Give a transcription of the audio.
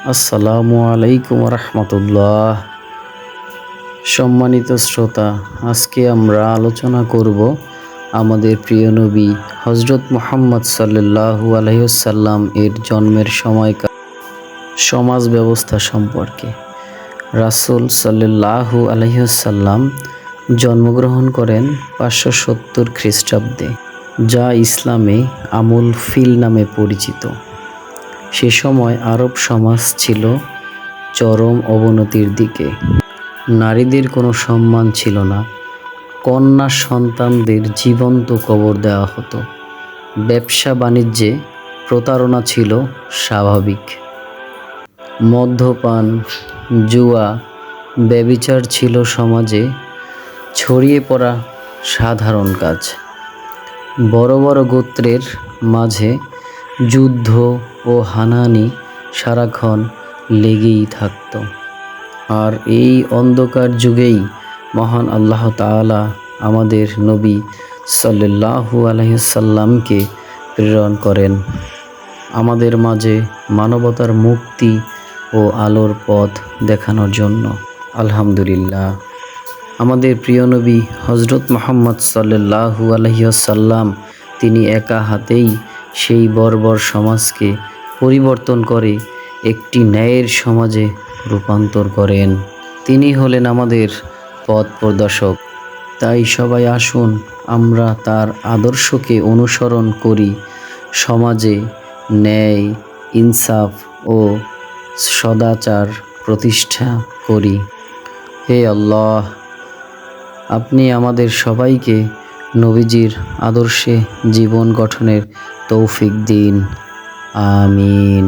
আসসালামু আলাইকুম রহমতুল্লাহ। সম্মানিত শ্রোতা, আজকে আমরা আলোচনা করব আমাদের প্রিয় নবী হজরত মুহাম্মদ সাল্লাল্লাহু আলাইহি ওয়াসাল্লাম এর জন্মের সময়কার সমাজ ব্যবস্থা সম্পর্কে। রাসূল সাল্লাল্লাহু আলাইহি ওয়াসাল্লাম জন্মগ্রহণ করেন 570 খ্রিস্টাব্দে, যা ইসলামে আমুল ফিল নামে পরিচিত। সে সময় আরব সমাজ ছিল চরম অবনতির দিকে। নারীদের কোনো সম্মান ছিল না, কন্যা সন্তানদের জীবন্ত কবর দেওয়া হতো, ব্যবসা বাণিজ্যে প্রতারণা ছিল স্বাভাবিক, মদ্যপান, জুয়া, ব্যভিচার ছিল সমাজে ছড়িয়ে পড়া সাধারণ কাজ। বড় বড় গোত্রের মাঝে যুদ্ধ ও হানাহানি সারাক্ষণ লেগেই থাকত। আর এই অন্ধকার যুগেই মহান আল্লাহ তাআলা আমাদের নবী সাল্লাল্লাহু আলাইহি সাল্লামকে প্রেরণ করেন আমাদের মাঝে মানবতার মুক্তি ও আলোর পথ দেখানোর জন্য। আলহামদুলিল্লাহ, আমাদের প্রিয় নবী হজরত মুহাম্মদ সাল্লাল্লাহু আলাইহি সাল্লাম তিনি একা হাতেই সেই বর্বর সমাজকে পরিবর্তন করে একটি ন্যায়ের সমাজে রূপান্তর করেন। তিনি হলেন আমাদের পথ প্রদর্শক। তাই সবাই আসুন আমরা তার আদর্শকে অনুসরণ করি, সমাজে ন্যায়, ইনসাফ ও সদাচার প্রতিষ্ঠা করি। হে আল্লাহ, আপনি আমাদের সবাইকে নবীজির আদর্শে জীবন গঠনের তৌফিক দিন। আমিন।